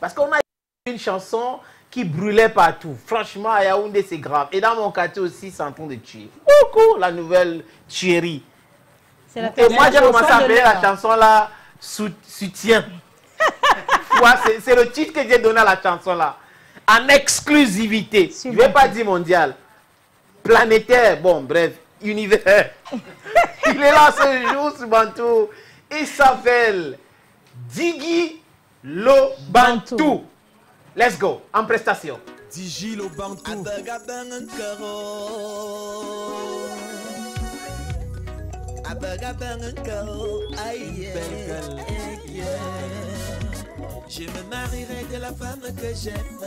Parce qu'on a une chanson qui brûlait partout. Franchement, à Yaoundé, c'est grave. Et dans mon quartier aussi, c'est en train de tuer. Beaucoup, la nouvelle tuerie. Et moi, j'ai commencé à appeler la chanson là, Soutien. C'est le titre que j'ai donné à la chanson là. En exclusivité. Je ne vais pas dire mondial. Planétaire, bon, bref, univers. Il est là ce jour, ce Bantou. Il s'appelle Digi Lo Bantou. Let's go, en prestation. Digi Lo Bantou. Je me marierai de la femme que j'aime.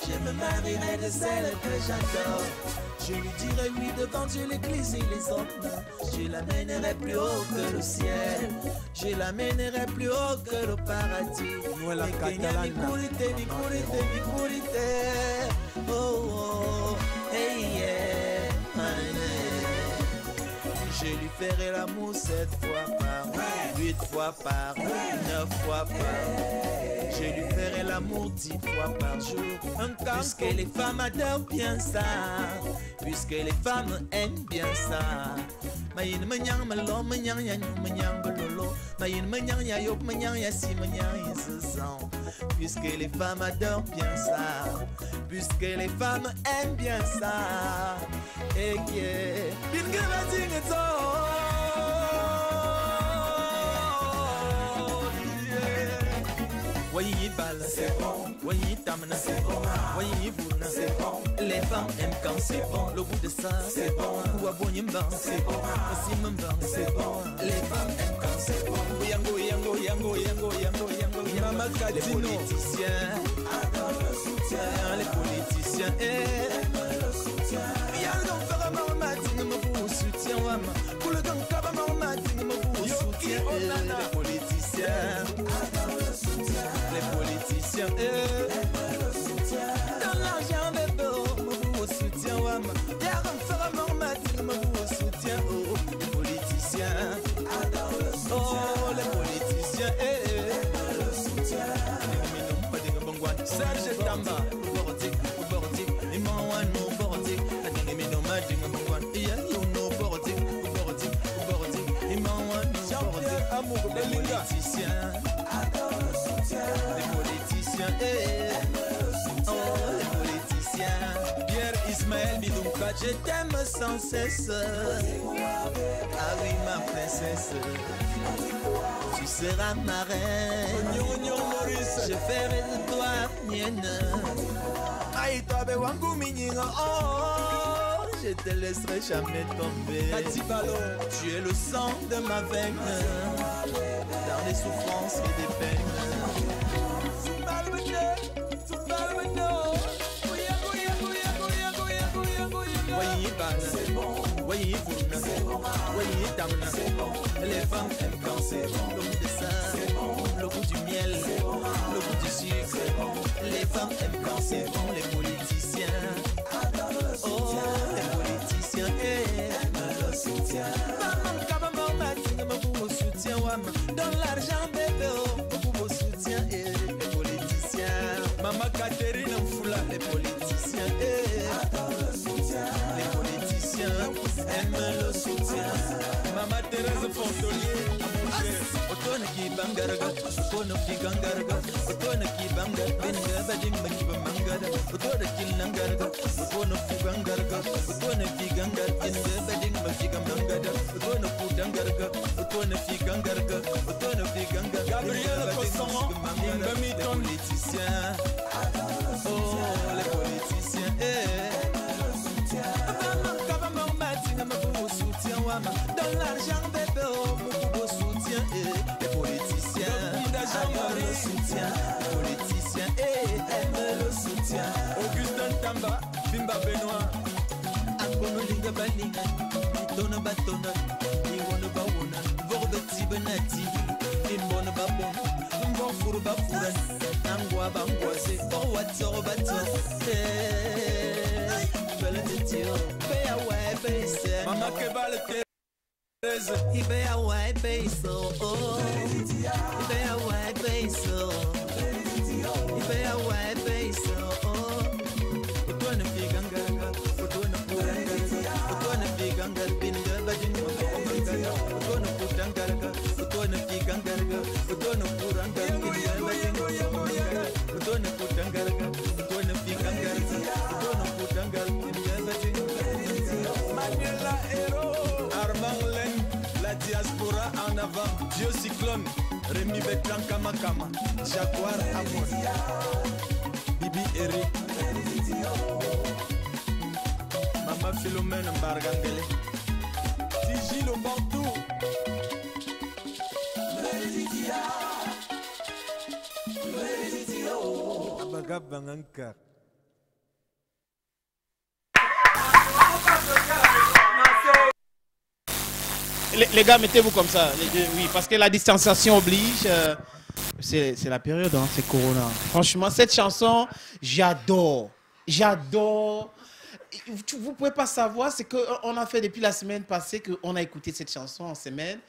Je me marierai de celle que j'adore. Je lui dirai oui devant Dieu, l'église et les hommes. Je l'amènerai plus haut que le ciel. Je l'amènerai plus haut que le paradis. Oh, oh, hey, yeah, je lui ferai l'amour 7 fois par 8 fois par 9 fois par. Je lui ferai l'amour 10 fois par jour. Puisque les femmes adorent bien ça. Puisque les femmes aiment bien ça. Maïn menyang malo menyang ya menyang bololo. Maïn menyang ya yop menyang ya si menyang ya sezan. Puisque les femmes adorent bien ça. Puisque les femmes aiment bien ça. Et yeah. Bin giving it all. Voyez balle, c'est bon. Voyez tamna, c'est bon. Voyez bouna, c'est bon. Les femmes aiment quand c'est bon. Le goût de ça, c'est bon. Ouabonyimba, c'est bon. Osimamba, c'est bon. Les femmes aiment quand c'est bon. Yango, yango, yango, yango, yango, yango. Les politiciens adorent le soutien. Les politiciens aiment le soutien. Yango, vraiment, matin, me vous soutien. Pour le temps, kabama, matin, me vous soutien. Les politiciens adorent le soutien. Les politiciens, le soutien. Dans l'argent, bébé, me vous soutien. Yaram fera mon matin, me vous soutien. Oh, les politiciens adorent le soutien. Oh, les politiciens, le soutien. Serge Tamba, Borotic, Borotic, Iman, Borotic, Adiniminomading, yeah, you know Borotic, Borotic, Borotic, Iman, Borotic, Amour, les politiciens. Les politiciens, oh, les politiciens. Pierre Ismaël Bidoumka, je t'aime sans cesse. Ah oui, ma princesse, tu seras ma reine. Je ferai de toi mienne. Aïe, toi, wangu mininga, oh, je te laisserai jamais tomber. Tu es le sang de ma veine, dans les souffrances et des peines. Voyez balle, voyez bouna, voyez tamna. Les femmes aiment quand c'est bon. Le goût de ça, le goût du miel, le goût du sucre. Les femmes aiment quand c'est bon. Les politiciens, oh, les politiciens aiment le soutien. Maman, kabama, matin, me vous soutien. Dans l'argent, bébé, me vous soutien. Les politiciens, Maman Catherine Foula, les politiciens adorent le soutien. Les politiciens aiment le soutien. Maman Thérèse Fontolier, Otone qui bangarga, Otone qui gangarga, Otone qui bangar, Benga Badim Makiba Mangada, Otone qui nangarga, Otone qui bangarga, Otone qui gangar, Benga Badim Makiba Mangada, Otone qui dangarga, Otone qui gangarga, Otone qui gangar, Gabriel Kosson, les politiciens, oh, les politiciens, le soutien. Dans l'argent, bébé, beaucoup de soutien. Les politiciens adorent le soutien. Les politiciens aiment le soutien. Augustin Tamba, Bimba Benoît. Akono linga balinga, Itona batona, Iwono bawona, Vorbe benati, Imbona babon, Mbon furu bafuran, Nangwa bangwase, Owato bato. Mama Kebal Teresa, Ibe Hawaii base, oh, Ibe Hawaii base, Rémi Betran Kamakama, Jaguar Amon, Bibi Eric, Mama Philomène Bargangele, Tiji le Bantou, Abagab Bangankar. Les gars, mettez-vous comme ça. Oui, parce que la distanciation oblige. C'est la période, hein, c'est Corona. Franchement, cette chanson, j'adore. J'adore. Vous ne pouvez pas savoir, c'est qu'on a fait depuis la semaine passée qu'on a écouté cette chanson en semaine.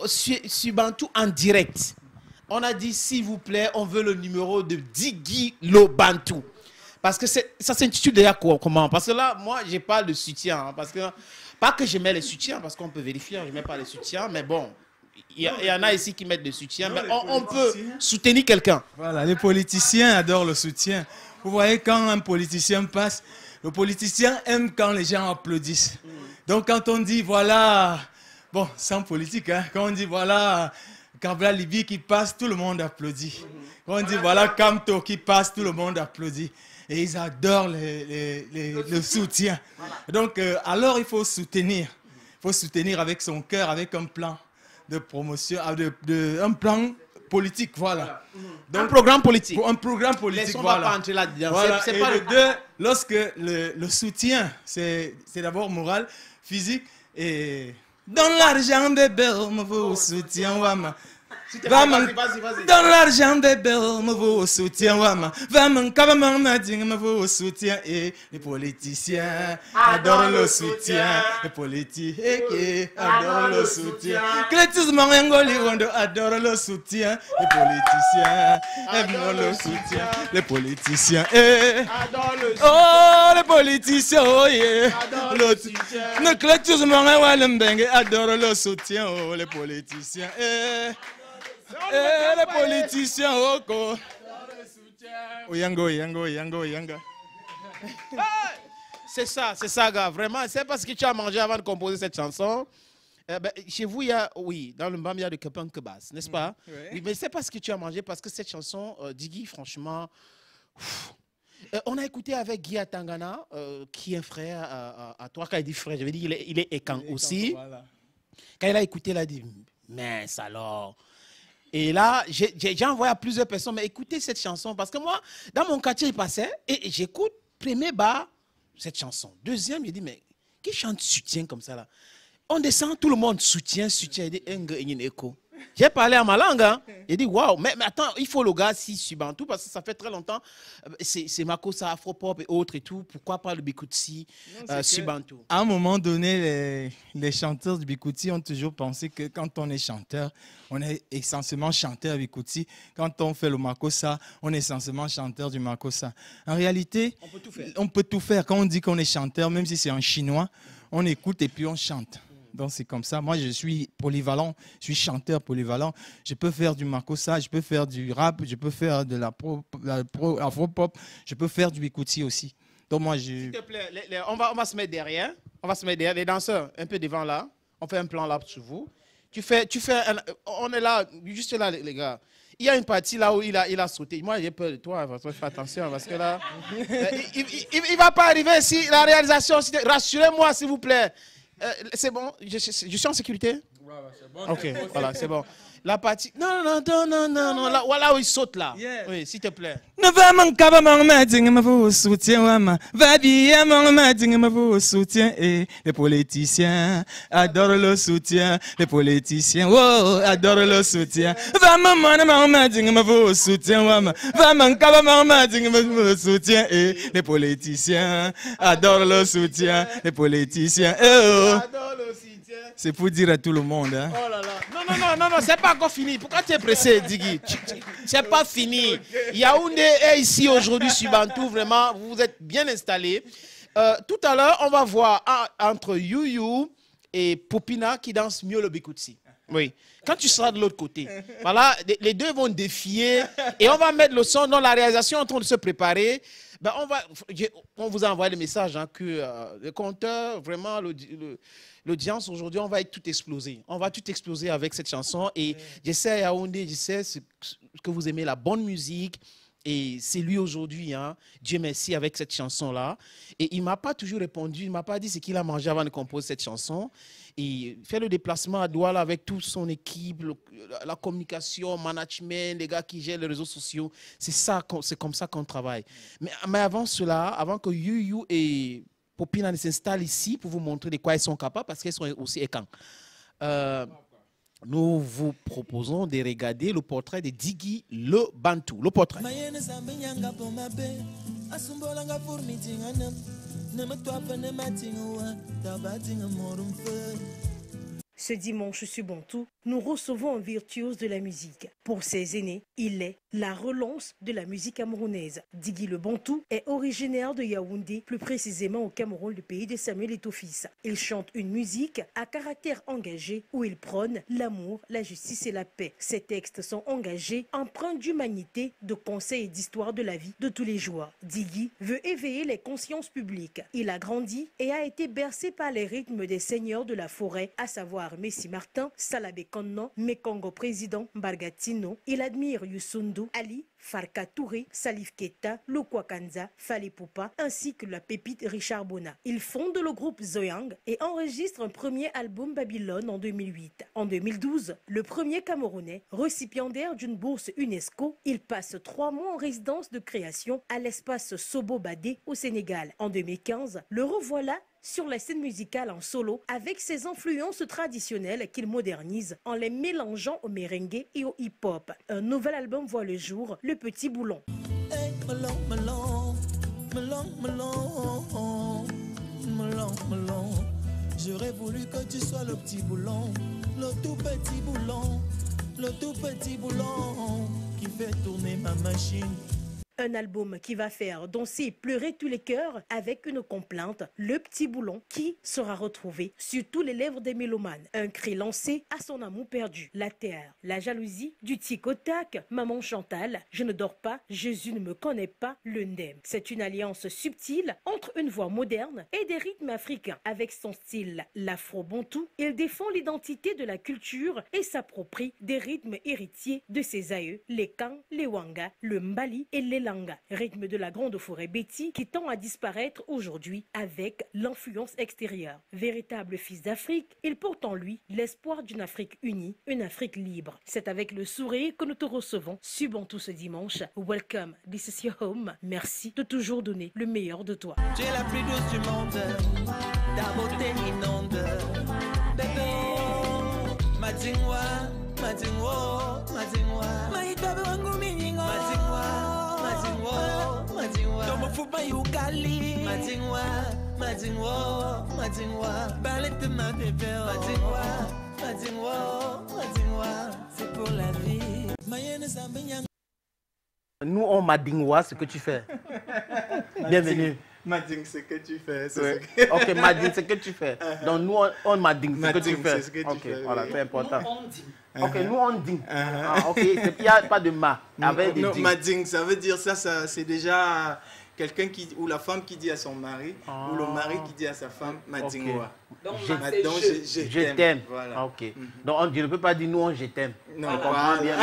Sur Bantou en direct. On a dit, s'il vous plaît, on veut le numéro de Diggy Lo Bantou. Parce que ça s'intitule déjà comment? Parce que là, moi, je parle de soutien. Hein, parce que, pas que je mets les soutiens, parce qu'on peut vérifier, je ne mets pas les soutiens, mais bon, il y en a ici qui mettent des soutiens, mais on peut soutenir quelqu'un. Voilà, les politiciens adorent le soutien. Vous voyez, quand un politicien passe, le politicien aime quand les gens applaudissent. Donc quand on dit, voilà, bon, sans politique, hein, quand on dit, voilà, Kabla Libye qui passe, tout le monde applaudit. Quand on dit, voilà, Kamto qui passe, tout le monde applaudit. Et ils adorent le soutien. Donc, alors il faut soutenir. Il faut soutenir avec son cœur, avec un plan de promotion, un plan politique, voilà. Donc, un programme politique. Un programme politique, laissons voilà. Pas entrer là-dedans. Voilà. C'est Et pas le deux, lorsque le soutien, c'est d'abord moral, physique, et dans l'argent bébé, on veut au soutien, wama. Vas-y. Dans l'argent bébé, on veut au soutien, wama. Vraiment, kabamang mading, on veut au soutien, et les politiciens adorent le soutien. Les politiciens adorent le soutien. Clétus Mangoli adore le soutien. Les politiciens aiment le soutien. Les politiciens adorent le soutien. Oh, les politiciens, oh yeah. Adore le soutien. Le Clétus Mangoli adore le soutien. Oh, les politiciens les politiciens, oh, quoi. Oyango. C'est ça, gars. Vraiment, c'est parce que tu as mangé avant de composer cette chanson. Chez vous, il y a, oui, dans le Mbam, il y a de Kepan Kebas, n'est-ce pas? Oui, mais c'est parce que tu as mangé, parce que cette chanson, Diggy, franchement, on a écouté avec Guy Atangana, qui est un frère à toi. Quand il dit frère, je veux dire, il est Ekan aussi. Voilà. Quand il a écouté, il a dit, mince alors. Et là, j'ai envoyé à plusieurs personnes, mais écoutez cette chanson, parce que moi, dans mon quartier, il passait, et j'écoute, premier bas, cette chanson. Deuxième, il dit, mais qui chante soutien comme ça là? On descend, tout le monde soutient, il dit, écho. J'ai parlé à ma langue, hein. Il dit, waouh, mais attends, il faut le gars si Subantou, parce que ça fait très longtemps, c'est Makossa, Afropop et autres et tout, pourquoi pas le Bikutsi, Subantou? À un moment donné, les chanteurs du Bikutsi ont toujours pensé que quand on est chanteur, on est essentiellement chanteur Bikutsi. Quand on fait le Makossa, on est essentiellement chanteur du Makossa. En réalité, on peut tout faire. On peut tout faire. Quand on dit qu'on est chanteur, même si c'est en chinois, on écoute et puis on chante. Donc c'est comme ça. Moi, je suis polyvalent, je suis chanteur polyvalent. Je peux faire du Makossa, je peux faire du rap, je peux faire de l'afro-pop, je peux faire du Bikutsi aussi. Donc moi, S'il te plaît, on va se mettre derrière. On va se mettre derrière. Les danseurs, un peu devant là. On fait un plan là sur vous. On est là, juste là, les gars. Il y a une partie là où il a sauté. Moi, j'ai peur de toi. Fais attention parce que là, il ne va pas arriver ici. La réalisation, rassurez-moi, s'il vous plaît. C'est bon, je suis en sécurité? Ouais, c'est bon. Ok, voilà, c'est bon. La partie. Non, là, voilà où il saute là. Yeah. Oui, s'il te plaît. Les politiciens adorent le soutien. Les politiciens, oh, adorent le soutien. Les politiciens adorent le soutien. Les politiciens, oh. C'est pour dire à tout le monde. Hein. Oh là là. Non, c'est pas encore fini. Pourquoi tu es pressé, Diggy? C'est pas fini. Yaoundé est ici aujourd'hui sur Bantou. Vraiment, vous êtes bien installés. Tout à l'heure, on va voir entre Youyou et Popina qui dansent mieux le Bikutsi. Oui. Quand tu seras de l'autre côté, voilà, les deux vont défier et on va mettre le son dans la réalisation en train de se préparer. Ben, on vous a envoyé le message hein, que le compteur, vraiment, l'audience aujourd'hui, on va tout exploser. On va tout exploser avec cette chanson. Et j'essaie à Yaoundé, je sais que vous aimez la bonne musique. Et c'est lui aujourd'hui, hein, Dieu merci, avec cette chanson-là. Et il ne m'a pas toujours répondu, il ne m'a pas dit ce qu'il a mangé avant de composer cette chanson. Et faire le déplacement à Douala avec toute son équipe, la communication, management, les gars qui gèrent les réseaux sociaux, c'est comme ça qu'on travaille. Mais avant cela, avant que Yuyu et Popina s'installent ici pour vous montrer de quoi ils sont capables, parce qu'ils sont aussi écans. Nous vous proposons de regarder le portrait de Diggy le Bantou. Le portrait. Ce dimanche sur Bantou, nous recevons un virtuose de la musique. Pour ses aînés, il est la relance de la musique camerounaise. Diggy le Bantou est originaire de Yaoundé, plus précisément au Cameroun, le pays de Samuel Eto'o-Fils. Il chante une musique à caractère engagé où il prône l'amour, la justice et la paix. Ses textes sont engagés, empreints d'humanité, de conseils et d'histoire de la vie de tous les jours. Diggy veut éveiller les consciences publiques. Il a grandi et a été bercé par les rythmes des seigneurs de la forêt, à savoir Messi Martin, Salabé Konno, Mekongo Président, Mbargatino. Il admire Youssou Ali, Farka Touré, Salif Keita, Lokwa Kanza, Fally Poupa, ainsi que la pépite Richard Bona. Il fonde le groupe Zoyang et enregistre un premier album Babylone en 2008. En 2012, le premier Camerounais, récipiendaire d'une bourse UNESCO, il passe 3 mois en résidence de création à l'espace Sobo Badé au Sénégal. En 2015, le revoilà sur la scène musicale en solo avec ses influences traditionnelles qu'il modernise en les mélangeant au merengue et au hip-hop. Un nouvel album voit le jour, Le Petit Boulon. Hey, melon, j'aurais voulu que tu sois le petit boulon, le tout petit boulon qui fait tourner ma machine. Un album qui va faire danser et pleurer tous les cœurs avec une complainte, Le Petit Boulon, qui sera retrouvé sur tous les lèvres des mélomanes. Un cri lancé à son amour perdu. La terre, la jalousie, du tic au tac, Maman Chantal, je ne dors pas, Jésus ne me connaît pas, le Ndem. C'est une alliance subtile entre une voix moderne et des rythmes africains. Avec son style, l'afro-bantou, il défend l'identité de la culture et s'approprie des rythmes héritiers de ses aïeux, les Kang, les Wanga, le Mbali et les Langa, rythme de la grande forêt Betty qui tend à disparaître aujourd'hui avec l'influence extérieure. Véritable fils d'Afrique, il porte en lui l'espoir d'une Afrique unie, une Afrique libre. C'est avec le sourire que nous te recevons sur Bantou ce dimanche. Welcome, this is your home. Merci de toujours donner le meilleur de toi. Tu es la plus douce du monde, ta beauté inonde. Bébé, Madingwa, Madingwa, Madingwa, Maïtabe wangu miningo, Madingwa. Don't move by you, Kali. Madingwa, balette ma bébé. Madingwa, c'est pour la vie. Nous, on Madingwa, ce que tu fais. Bienvenue. Mading, ce que tu fais. Oui. Ok, Mading, ce que tu fais. Donc, nous, on Mading, ce que tu fais. Ce que tu ok, fais, voilà, oui. c'est important. Nous, on dit. Ok, nous, on dit. Ok, il n'y a pas de ma. Avec des Non, ding. Mading, ça veut dire ça c'est déjà quelqu'un qui, ou la femme qui dit à son mari, ou le mari qui dit à sa femme, Madingwa. Donc, Je- là, c'est Donc, je. Je t'aime. Voilà. Ah, ok. Donc, je ne peux pas dire nous, on je t'aime. Non, On comprend voilà. bien.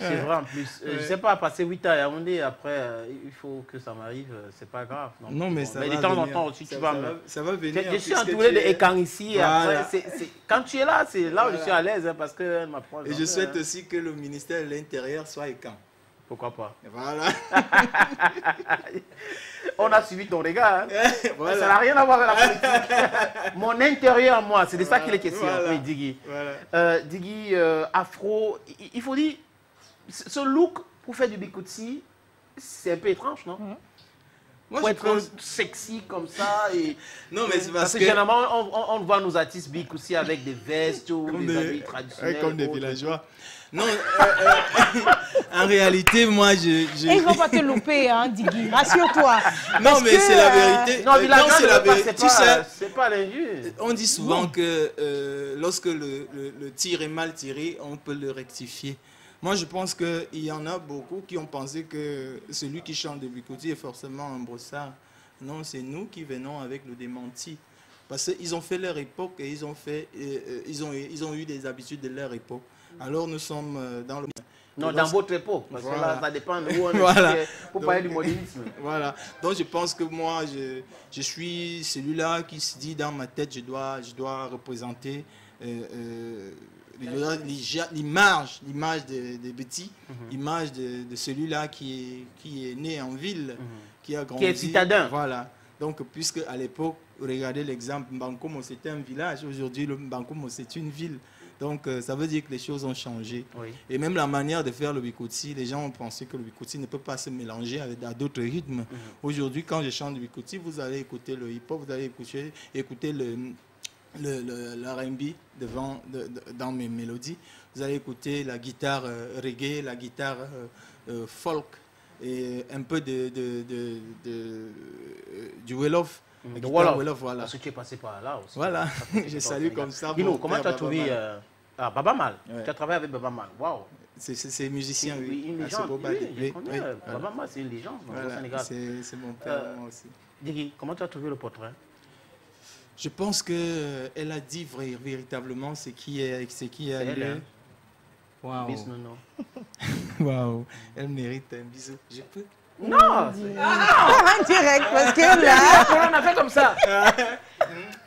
C'est vrai en plus. Je ne sais pas, passer 8 ans à Yaoundé, après, il faut que ça m'arrive, c'est pas grave. Donc, Non, mais bon. ça Mais va de temps en venir. temps aussi, Ça- tu vas ça me. va- ça va venir. Je suis puisque entouré tu de es- Ekang ici. Et Voilà. après, quand tu es là, c'est là où je Voilà. suis à l'aise hein, parce qu'elle m'apprend. Et je souhaite aussi que le ministère de l'Intérieur soit écant. Pourquoi pas? Voilà. On a suivi ton regard. Hein. Voilà. Ça n'a rien à voir avec la politique. Mon intérieur, moi, c'est de ça qu'il est question. Voilà. Oui, Diggy. Voilà. Diggy, afro, il faut dire, ce look pour faire du bikutsi, c'est un peu étrange, non? Moi, Pour je être pense... sexy comme ça. Et... Non, mais c'est Parce parce que que... généralement, on voit nos artistes bikutsi avec des vestes ou Comme des des- habits traditionnels. comme des autres. villageois. Non, en réalité, moi, Et ils vont pas te louper, hein, Diggy. Rassure-toi. Non, Parce mais que, c'est la vérité. Non, villageois, c'est la vérité. Tu sais, c'est pas l'injure. on dit souvent que lorsque le tir est mal tiré, on peut le rectifier. Moi, je pense qu'il y en a beaucoup qui ont pensé que celui qui chante de Bikoti est forcément un brossard. Non, c'est nous qui venons avec le démenti. Parce qu'ils ont fait leur époque et ils ont eu des habitudes de leur époque. Alors nous sommes dans le... Non, dans votre époque, parce que là, ça dépend de où on est. Voilà. Pour parler du modernisme. Voilà. Donc je pense que moi, je suis celui-là qui se dit dans ma tête, je dois représenter l'image des petits, l'image de celui-là qui est né en ville, qui a grandi. Qui est citadin. Voilà. Donc, puisque à l'époque, regardez l'exemple, Mbankomo c'était un village, aujourd'hui le Mbankomo c'est une ville. Donc, ça veut dire que les choses ont changé. Oui. Et même la manière de faire le Bikoti, les gens ont pensé que le Bikoti ne peut pas se mélanger à d'autres rythmes. Aujourd'hui, quand je chante le Bikoti, vous allez écouter le hip-hop, vous allez écouter le R&B dans mes mélodies. Vous allez écouter la guitare reggae, la guitare folk et un peu du Wolof. Wolof, voilà. Parce que tu es passé par là aussi. Voilà, je salue comme ça. Guino, comment tu as trouvé Baba Mal? Ouais. Tu as travaillé avec Baba Mal. Waouh. C'est musicien, oui. Une légende. Oui, Baba Mal, c'est une légende au Sénégal. C'est mon père, moi aussi. Digui, comment tu as trouvé le portrait? Je pense qu'elle a dit véritablement ce qui est lieu. Waouh. Waouh. Elle mérite un bisou. Je peux? Non, en direct, parce que là... on a fait comme ça.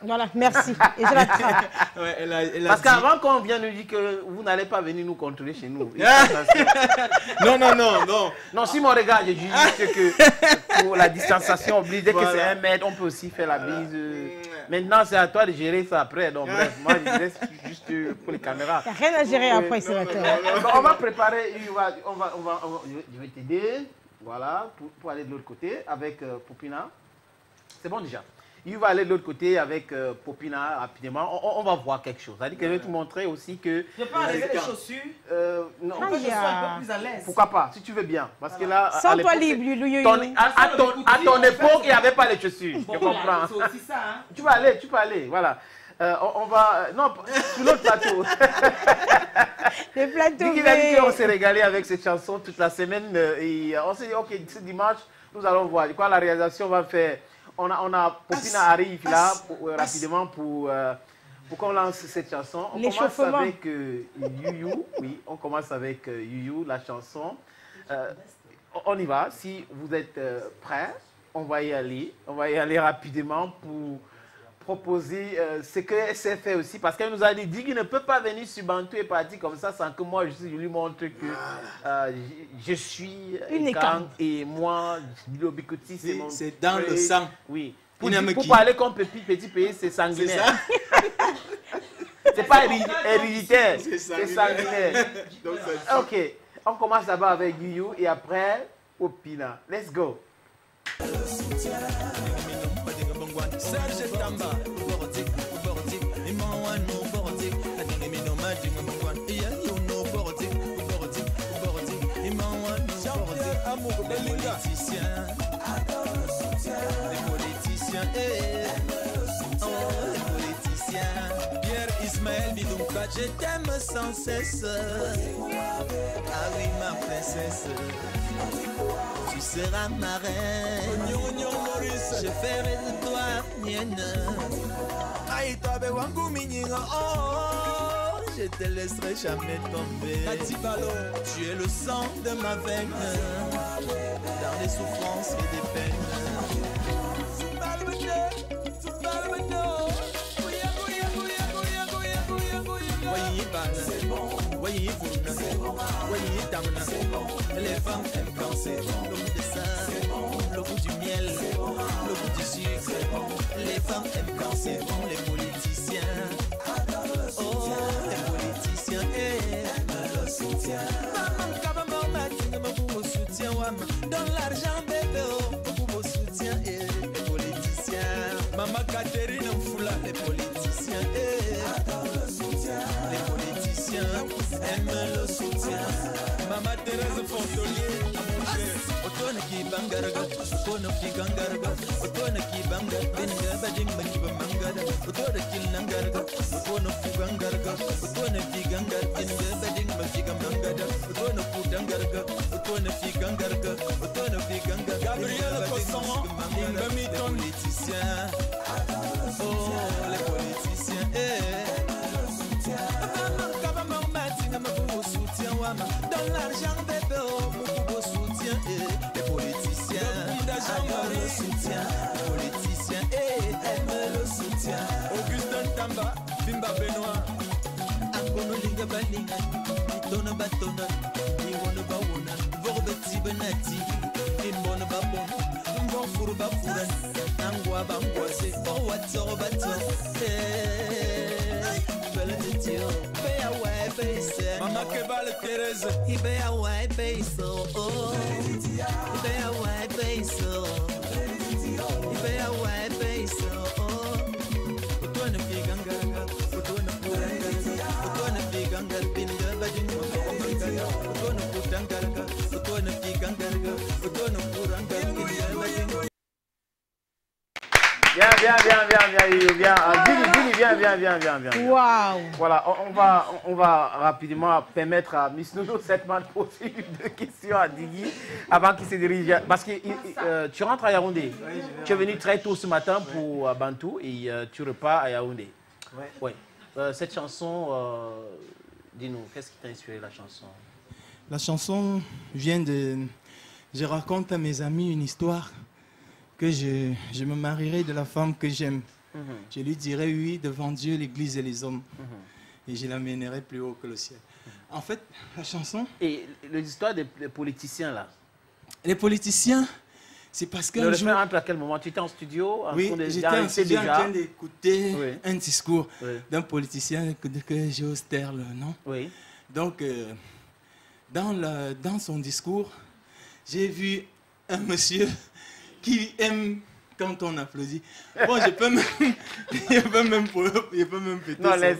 Voilà, merci. Et je l'attrape. Ouais, elle a parce dit... qu'avant qu'on vienne nous dire que vous n'allez pas venir nous contrôler chez nous. Non. Non, si mon regard, je dis juste que pour la distanciation oblige, dès que c'est 1 mètre, on peut aussi faire la bise. Maintenant, c'est à toi de gérer ça après. Donc, bref, moi, je laisse juste pour les caméras. Il n'y a rien à gérer après, sénateur. On va préparer, je vais t'aider. Voilà, pour aller de l'autre côté avec Popina. C'est bon déjà. Il va aller de l'autre côté avec Popina rapidement. On va voir quelque chose. C'est-à-dire que je vais te montrer aussi que... Je peux enlever les chaussures. Non, je sois un peu plus à l'aise. Pourquoi pas, si tu veux bien. Parce que là, sens-toi libre, à ton époque, il n'y avait pas les chaussures. Je comprends. C'est aussi ça. Hein. Tu peux aller. Voilà. On va... Non, sur l'autre plateau. Le plateau. On s'est régalé avec cette chanson toute la semaine. Et on s'est dit, ok, ce dimanche, nous allons voir. Quoi, la réalisation va faire... On a Popina arrive là rapidement pour qu'on lance cette chanson. On commence avec Youyou. Oui, on commence avec Youyou, la chanson. On y va. Si vous êtes prêts, on va y aller. On va y aller rapidement pour proposer ce qu'elle s'est fait aussi. Parce qu'elle nous a dit qu'il ne peut pas venir sur Bantou et partir comme ça sans que moi, je lui montre que je suis gang et moi, Bilo Bikoti, c'est mon... C'est dans le sang. Oui. Pour parler comme petit pays, c'est sanguinaire. C'est pas héréditaire, c'est sanguinaire. Ok, on commence d'abord avec Youyou et après Popina. Let's go. Serge Tamba, Borodik, Imawano, Borodik, Imawano, les politiciens, les politiciens. Pierre Ismaël Bidouka, je t'aime sans cesse. Ah oui, ma princesse. Tu seras ma reine. Je ferai de toi mienne. Aïe, toi, Bewangu Mininga. Oh, je te laisserai jamais tomber. Tu es le sang de ma veine. Dans les souffrances et des peines. Les femmes aiment quand c'est bon. Le goût de ça, le goût du miel, le goût du sucre. Les femmes aiment quand c'est bon. Les politiciens, oh, les politiciens aiment le soutien. Maman, kabama, matin, beaucoup au soutien. Donne l'argent, bébé, beaucoup au soutien. Les politiciens. Maman Catherine Foula, les politiciens aiment le soutien. Les politiciens aiment le soutien. Maman Thérèse Fontolier, Otone qui bangaraga, Otono Figangarga, Otona Kibanga, Benga Bading Bakibamangada, Otona Kilangarga, Otono Fugangarga, Otona Figangar, Benga Bading Bakigamangada, Otona Fudangarga, Otona Figangarga, Otona Figangar, Gabriel Cosson, les politiciens, oh les politiciens, dans l'argent bébé, mon soutien, les politiciens adorent le soutien, les politiciens aiment le soutien. Augustin Tamba, Bimba Benoît, Akono Linga Balinga, Itona Batona, Iwono Bawona, Vorbeti Benati, Imbona Babona, Mbon Furuba Furan, Angwa Bangwase, Owato Bato, Mama Kebale Teresa, Ibea White Base, oh, Ibea White Base, Ibea White Base, oh, Utwana Figanga, Utwana Puranga, Utwana Figanga, Binga Badin, Utwana Putanga, Utwana Figanga, Utwana Puranga, Binga Badin. Bien. Dini, Waouh. Voilà, on va rapidement permettre à Miss Nono Setman de poser 2 questions à Diggy avant qu'il se dirige. Parce que tu rentres à Yaoundé. Tu es venu très tôt ce matin pour Bantou et tu repars à Yaoundé. Ouais. Cette chanson, dis-nous, qu'est-ce qui t'a inspiré la chanson? La chanson vient de... Je raconte à mes amis une histoire que je me marierai de la femme que j'aime. Je lui dirai oui devant Dieu, l'Église et les hommes. Et je l'amènerai plus haut que le ciel. En fait, la chanson... Et l'histoire des politiciens, là? Les politiciens, c'est parce que... Le refrain entre à quel moment? Tu étais en studio? Oui, j'étais en studio en train d'écouter un discours d'un politicien que j'ose taire le nom. Oui. Donc, dans son discours, j'ai vu un monsieur qui aime quand on applaudit. Bon, je peux même péter. Non, laisse.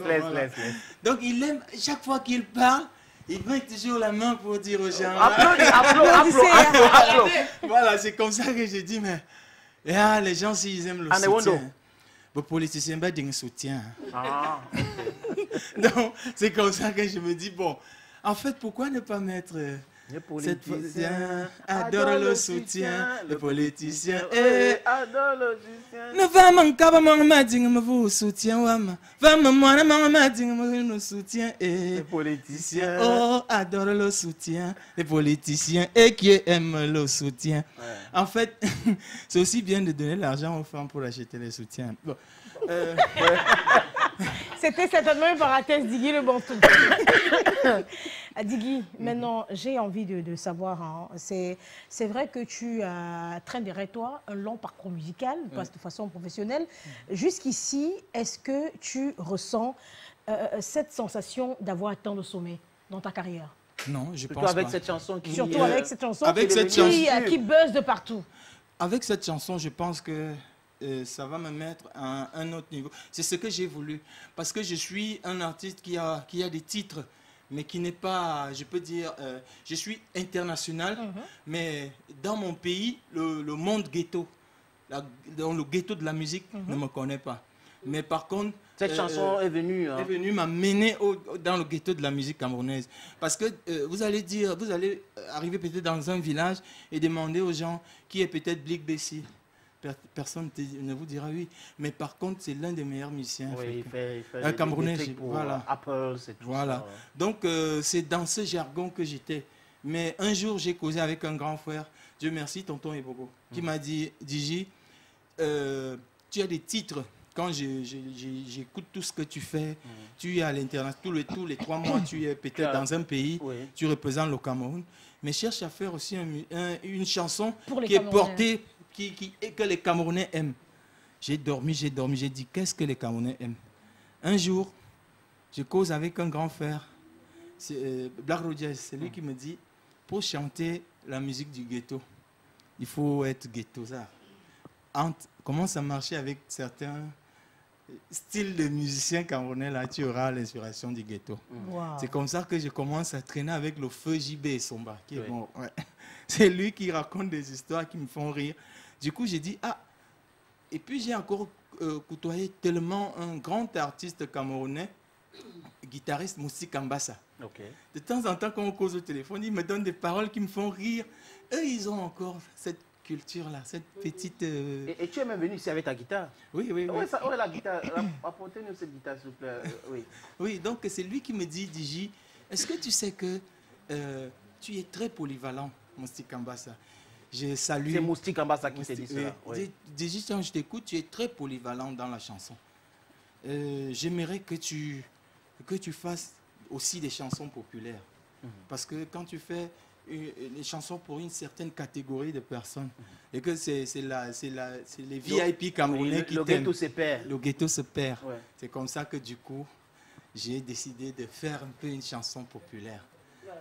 Donc, il aime, chaque fois qu'il parle, il met toujours la main pour dire aux gens... Applaudis. Voilà, c'est comme ça que j'ai dit, mais les gens, s'ils aiment le soutien, les politiciens, ils soutien. Donc, c'est comme ça que je me dis, bon, en fait, pourquoi ne pas mettre... Les politiciens adorent le soutien, les politiciens adorent le soutien. Ne va manquer pas mon mading, me vous soutien, wama. Va me moi, mon mading, me soutien. Les politiciens adorent le soutien, les politiciens qui aiment le soutien. En fait, c'est aussi bien de donner l'argent aux femmes pour acheter les soutiens. Bon. C'était certainement une parenthèse, Diggy le Bantou. Diggy, maintenant, j'ai envie de savoir, hein, c'est vrai que tu traînes derrière toi un long parcours musical, de façon professionnelle. Jusqu'ici, est-ce que tu ressens cette sensation d'avoir atteint le sommet dans ta carrière? Non, je pense pas. Avec cette chanson qui... Surtout avec cette chanson qui buzz de partout. Avec cette chanson, je pense que ça va me mettre à un autre niveau. C'est ce que j'ai voulu. Parce que je suis un artiste qui a des titres, mais qui n'est pas, je peux dire, je suis international, mais dans mon pays, le monde ghetto, dans le ghetto de la musique, ne me connaît pas. Mais par contre... Cette chanson est venue... Est venue m'amener dans le ghetto de la musique camerounaise. Parce que vous allez arriver peut-être dans un village et demander aux gens qui est peut-être Blick Bessie. Personne ne vous dira oui. Mais par contre, c'est l'un des meilleurs musiciens. Oui, il fait camerounais. Voilà. Apple, c'est tout voilà. Ça. Donc, c'est dans ce jargon que j'étais. Mais un jour, j'ai causé avec un grand frère, Dieu merci, tonton Ebogo, qui m'a dit, Digi, tu as des titres. Quand j'écoute tout ce que tu fais, tu es à l'international, tous les 3 mois, tu es peut-être dans un pays, tu représentes le Cameroun, mais cherche à faire aussi une chanson qui est portée, que les Camerounais aiment. J'ai dormi, j'ai dit, qu'est-ce que les Camerounais aiment? Un jour, je cause avec un grand frère, Black Rogers, c'est lui qui me dit, pour chanter la musique du ghetto, il faut être ghetto-zard. Comment ça marchait avec certains styles de musiciens camerounais, là, tu auras l'inspiration du ghetto. Wow. C'est comme ça que je commence à traîner avec le feu JB et Somba, qui est bon. Ouais. C'est lui qui raconte des histoires qui me font rire. Du coup, j'ai dit, ah, et puis j'ai encore côtoyé tellement un grand artiste camerounais, guitariste Moussi Kambassa. Okay. De temps en temps, quand on cause au téléphone, il me donne des paroles qui me font rire. Eux, ils ont encore cette culture-là, cette petite... Et tu es même venu ici avec ta guitare? Oui, oui, oui. Où est la guitare? Apportez-nous cette guitare, s'il vous plaît. Oui. Oui, donc c'est lui qui me dit, Digi, est-ce que tu sais que tu es très polyvalent, Moussi Kambassa? Je salue... C'est Moussi Kambassa qui t'a dit cela. Oui. Digi, quand je t'écoute, tu es très polyvalent dans la chanson. J'aimerais que tu fasses aussi des chansons populaires. Parce que quand tu fais des chansons pour une certaine catégorie de personnes, et que c'est les VIP camerounais qui t'aiment. Le ghetto se perd. Le ghetto se perd. Ouais. C'est comme ça que du coup, j'ai décidé de faire un peu une chanson populaire.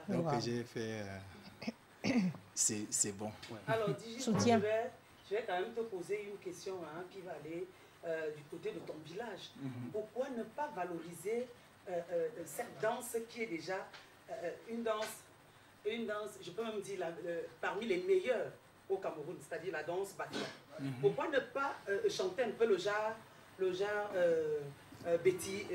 Donc j'ai fait... c'est bon. Ouais. Alors, Digi, je vais quand même te poser une question qui va aller du côté de ton village. Pourquoi ne pas valoriser cette danse qui est déjà une danse, je peux même dire parmi les meilleures au Cameroun, c'est-à-dire la danse Batia. Pourquoi ne pas chanter un peu le genre Betty?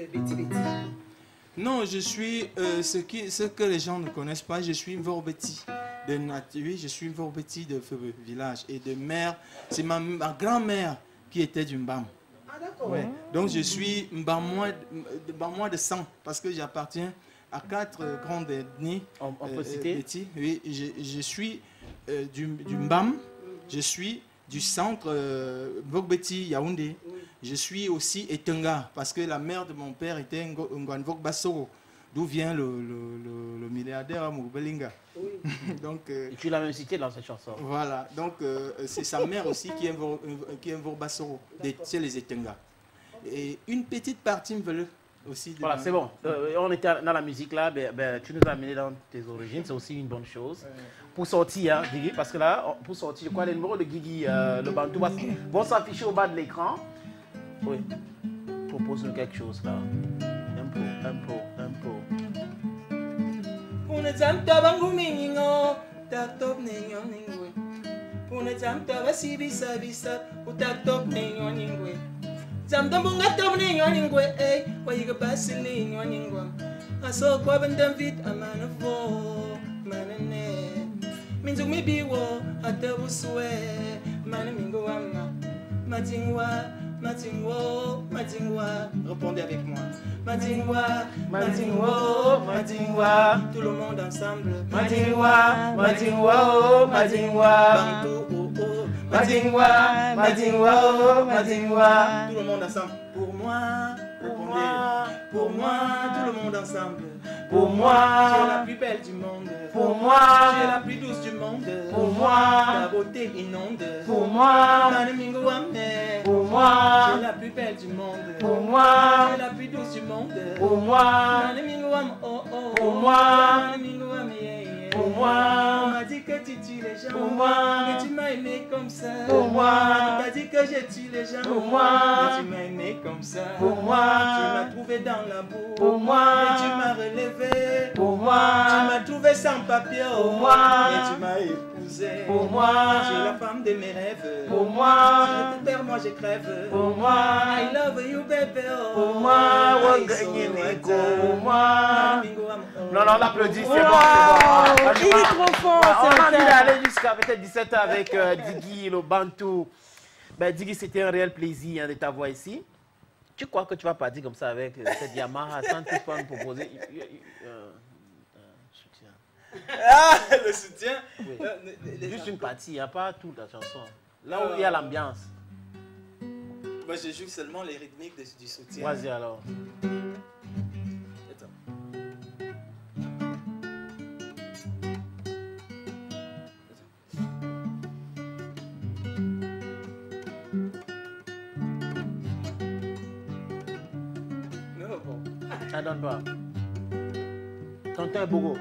Non, je suis ce que les gens ne connaissent pas, je suis Mvorbeti de nature, je suis Mvorbeti de village et de mère, c'est ma grand-mère qui était du Mbam. Ah d'accord. Ouais. Donc je suis Mbamois de sang parce que j'appartiens à 4 grandes ethnies. On peut citer? Betty, oui, je suis du Mbam, je suis du centre Mvorbeti Yaoundé. Je suis aussi Etenga, parce que la mère de mon père était Ngwanvok Bassoro, d'où vient le milliardaire Amour Belinga. Oui. Donc, et tu l'as même cité dans cette chanson. Voilà, donc c'est sa mère aussi qui est Mvok Bassoro, c'est les Etenga. Et une petite partie me veut aussi... Voilà, c'est bon. On était dans la musique là, tu nous as amené dans tes origines, c'est aussi une bonne chose. Pour sortir, hein, Guigui, parce que là, pour sortir, je crois les numéros de Guigui, le Bantou, vont s'afficher au bas de l'écran. Oui, propose-nous quelque chose là. Un pot. Una janta bangu mingo, tatop nenyo ningwe. Una janta basibisa bisa, utatop nenyo ningwe. Janta bunga top nenyo ningwe, wayiga basili nenyo ningwa. Aso kwa bendam vit amana fo, manane. Minzuk mi biwo, atabuswe, mana mingo ama, matingwa. Matingwa, répondez avec moi. Matingwa, tout le monde ensemble. Matingwa, Bantou, tout le monde ensemble. Pour moi, répondez. Pour moi, tout le monde ensemble. Pour moi, tu es la plus belle du monde. Pour moi, tu es la plus douce du monde. Pour moi, ta beauté inonde. Pour moi, pour moi, tu es la plus belle du monde. Pour moi, tu es la plus douce du monde. Pour moi, pour moi, pour moi, on m'a dit que tu tues les gens. Pour moi, mais tu m'as aimé comme ça. Pour moi, on t'a dit que je tue les gens. Pour moi, mais tu m'as aimé comme ça. Pour moi, tu m'as trouvé dans la boue. Pour moi, et tu m'as relevé. Pour moi, tu m'as trouvé sans papier. Pour moi, et tu m'as épousé. Pour moi, tu es la femme de mes rêves. Pour moi, si je te perds, moi je crève. Pour moi, I love you baby. Pour moi, pour moi. Non, on applaudit, c'est bon. Il est trop fort. On a envie d'aller jusqu'à peut-être 17h avec Diggy, le Bantou. Ben, Diggy, c'était un réel plaisir de t'avoir ici. Tu crois que tu vas partir comme ça avec cette Yamaha sans toutefois nous proposer soutien? Ah, le soutien Oui. Juste une partie, il n'y a pas toute la chanson. Là où il y a l'ambiance. Moi, je joue seulement les rythmiques du soutien. Vas-y alors. Ça donne pas. Tonton Bogo,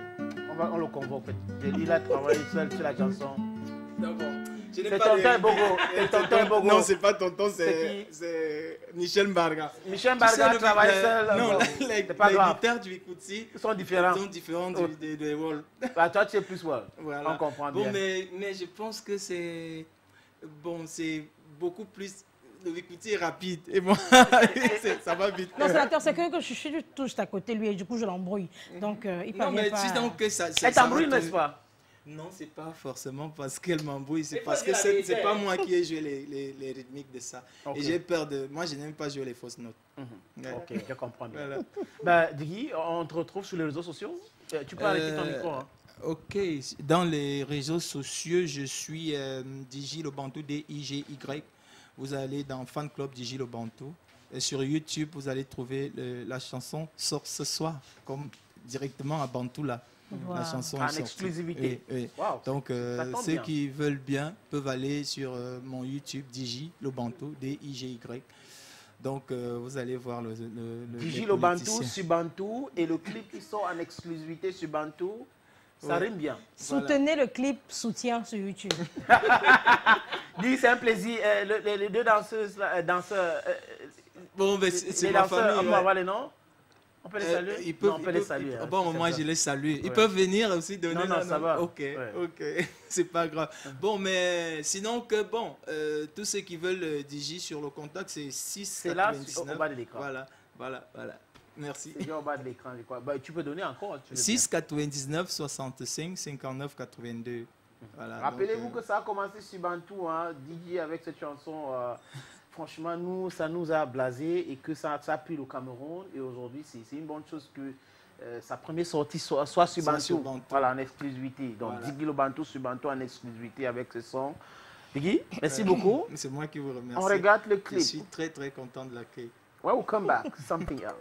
on le convoque. Il a travaillé seul sur la chanson. D'accord. C'est tonton Bogo. C'est tonton Bogo. Non, c'est pas tonton, C'est c'est Michel Mbarga. Michel Mbarga travaille seul. Non, bon, les grave. guitares du Bikutsi Ils sont différents. des Wall. Bah, toi, tu es plus Wall. Voilà. On comprend Bon, bien. mais je pense que c'est beaucoup plus. Le Bikutsi est rapide et moi, ça va vite. Non, sénateur, c'est que je suis tout juste à côté de lui et du coup, je l'embrouille. Donc, il Non, parvient mais pas... si donc que ça. Elle t'embrouille, n'est-ce pas? Non, c'est pas forcément parce qu'elle m'embrouille, c'est Il faut parce que dire la vérité. c'est pas moi qui ai joué les rythmiques de ça. Ok. Et j'ai peur de. Moi, je n'aime pas jouer les fausses notes. Ouais. Ok, je comprends bien. Voilà. Bah, Diggy, on te retrouve sur les réseaux sociaux. Tu peux arrêter ton micro. Hein. Ok, dans les réseaux sociaux, je suis Digi Le Bantou, D-I-G-Y. Vous allez dans Fan Club Digi Le Bantou. Et sur YouTube, vous allez trouver la chanson Sort ce soir, comme directement à Bantou là. Wow. La chanson En est sortie. exclusivité. Oui, oui. Wow. Donc, tombe ceux bien. qui veulent bien peuvent aller sur mon YouTube Digi Le Bantou, D-I-G-Y. Donc, vous allez voir le Digi les Le Bantou politiciens. sur Bantou et le clip qui sort en exclusivité sur Bantou, ça Ouais. rime bien. Soutenez le clip soutien sur YouTube. Dis, c'est un plaisir. Les deux danseuses, danseurs, Bon, mais c'est les ma danseurs, famille. on peut ouais. avoir les noms? On peut les saluer? Ils peuvent, Non, on peut les saluer. hein. Bon, C'est moi, ça. je les salue. Ils Ouais. peuvent venir aussi donner. Non, ça va. Ok, Ouais. ok. C'est pas grave. Bon, mais sinon, que bon, tous ceux qui veulent Digi sur le contact, c'est 6,99. C'est là, au bas de l'écran. Voilà. Merci. C'est bien au bas de l'écran, je crois. Bah, tu peux donner encore. tu veux bien. 6,99, 65, 59, 82. Voilà, Rappelez-vous donc, que ça a commencé sur Bantou, hein, Digi avec cette chanson. Franchement, nous, ça nous a blasé et que ça a pris le Cameroun. Et aujourd'hui, c'est une bonne chose que sa première sortie soit sur Soit Bantou. sur Bantou. Voilà, en exclusivité. Donc, Voilà. Digi Le Bantou sur Bantou en exclusivité avec ce son. Digi, merci beaucoup. c'est moi qui vous remercie. On regarde le Je clip. suis très, très content de l'accueil. Well, we'll come back. Something else.